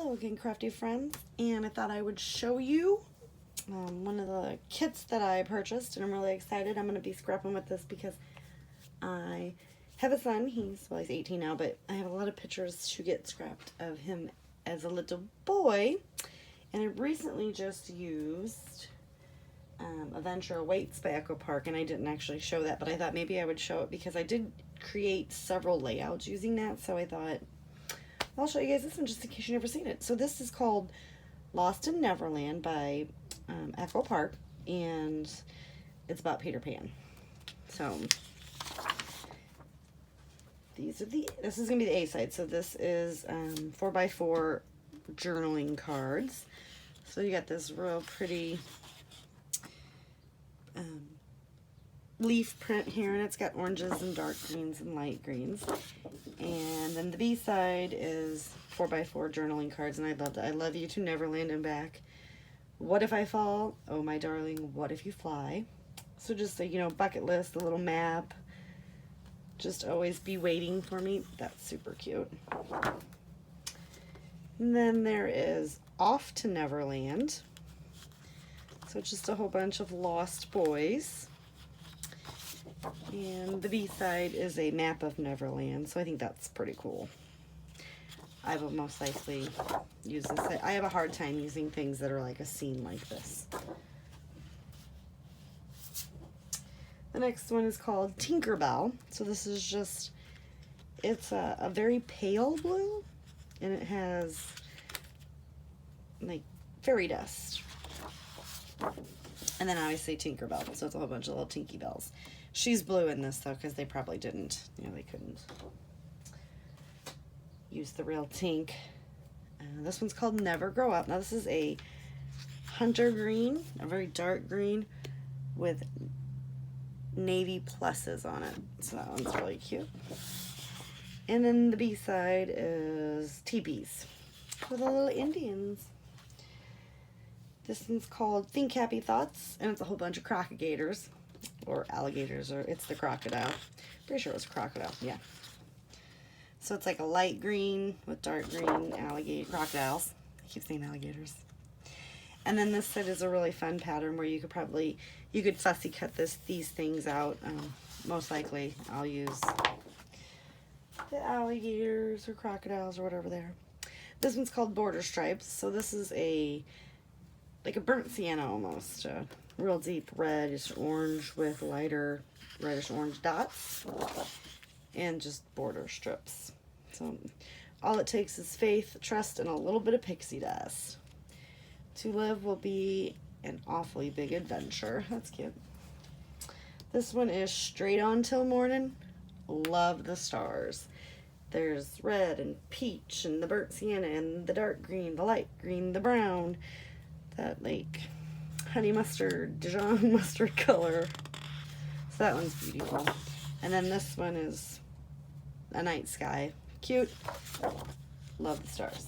Hello again, crafty friends, and I thought I would show you one of the kits that I purchased, and I'm really excited. I'm going to be scrapping with this because I have a son. He's 18 now, but I have a lot of pictures to get scrapped of him as a little boy, and I recently just used Aventura Weights by Echo Park, and I didn't actually show that, but I thought maybe I would show it because I did create several layouts using that, so I thought I'll show you guys this one just in case you've never seen it. So this is called Lost in Neverland by Echo Park, and it's about Peter Pan. So this is going to be the A side. So this is 4x4 journaling cards. So you got this real pretty leaf print here, and it's got oranges and dark greens and light greens. And then the B side is 4x4 journaling cards, and I love that. I love you to Neverland and back. What if I fall? Oh my darling, what if you fly? So just a bucket list, a little map. Just always be waiting for me. That's super cute. And then there is Off to Neverland. So it's just a whole bunch of lost boys. And the B side is a map of Neverland, so I think that's pretty cool. I will most likely use this. I have a hard time using things that are like a scene like this. The next one is called Tinkerbell. So this is just, it's a very pale blue, and it has like fairy dust. And then obviously Tinkerbell, so it's a whole bunch of little Tinky Bells. She's blue in this though, because they probably didn't, they couldn't use the real Tink. This one's called Never Grow Up. Now this is a hunter green, a very dark green with navy pluses on it. So that one's really cute. And then the B side is teepees with the little Indians. This one's called Think Happy Thoughts, and it's a whole bunch of crocodigators. Or alligators, or it's the crocodile. Pretty sure it was crocodile, yeah. So it's like a light green with dark green crocodiles. I keep saying alligators. And then this set is a really fun pattern where you could fussy cut these things out. Most likely I'll use the alligators or crocodiles or whatever they are. This one's called Border Stripes. So this is like a burnt sienna almost. Real deep reddish orange with lighter reddish orange dots and just border strips. So all it takes is faith, trust, and a little bit of pixie dust. To live will be an awfully big adventure. That's cute. This one is Straight On Till Morning. Love the stars. There's red and peach and the burnt sienna and the dark green, the light green, the brown, that like honey mustard, Dijon mustard color. So that one's beautiful. And then this one is a night sky. Cute. Love the stars.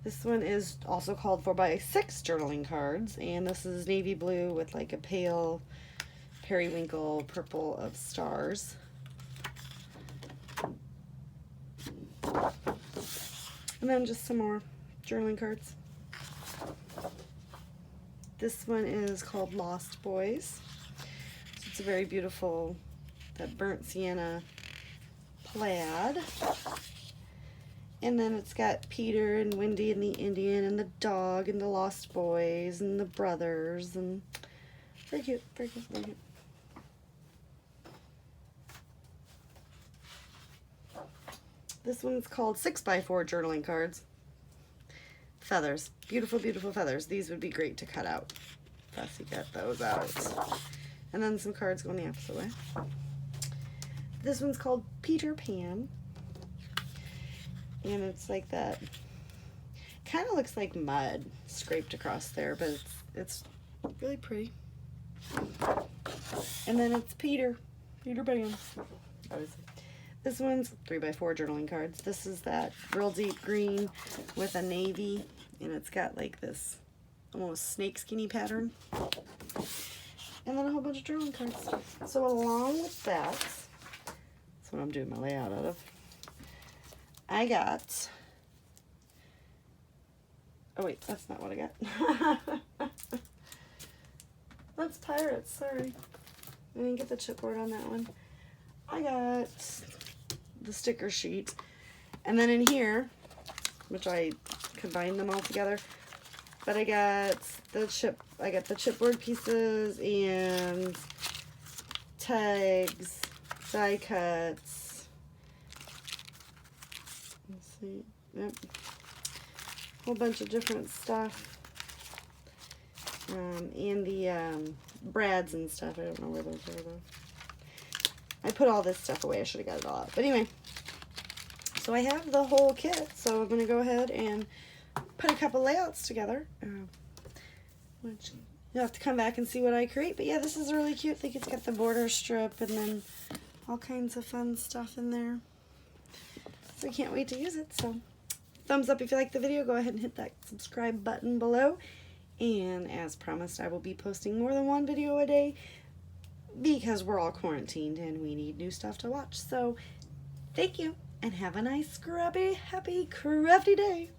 This one is also called 4x6 journaling cards, and this is navy blue with like a pale periwinkle purple of stars. And then just some more journaling cards. This one is called Lost Boys. So it's a very beautiful, that burnt sienna plaid. And then it's got Peter and Wendy and the Indian and the dog and the Lost Boys and the brothers, and very cute, very cute, very cute. This one's called 6x4 journaling cards. Feathers, beautiful, beautiful feathers. These would be great to cut out. Fussy cut those out. And then some cards going the opposite way. This one's called Peter Pan. And it's like that, kind of looks like mud scraped across there, but it's really pretty. And then it's Peter Pan, obviously. This one's 3x4 journaling cards. This is that real deep green with a navy, and it's got like this almost snake skinny pattern. And then a whole bunch of journaling cards. So along with that, that's what I'm doing my layout out of. I got Oh wait, that's not what I got. That's Pirates, sorry. I didn't get the chipboard on that one. I got the sticker sheet. And then in here, which I combined them all together, but I got the chipboard pieces and tags, die cuts. Let's see. Yep. Whole bunch of different stuff. And the brads and stuff. I don't know where those are though. I put all this stuff away. I should have got it all out. But anyway, so I have the whole kit. So I'm going to go ahead and put a couple layouts together. Which you'll have to come back and see what I create. But yeah, this is really cute. I think it's got the border strip and then all kinds of fun stuff in there. So I can't wait to use it. So thumbs up if you like the video. Go ahead and hit that subscribe button below. And as promised, I will be posting more than one video a day because we're all quarantined and we need new stuff to watch. So thank you and have a nice, scrubby, happy, crafty day.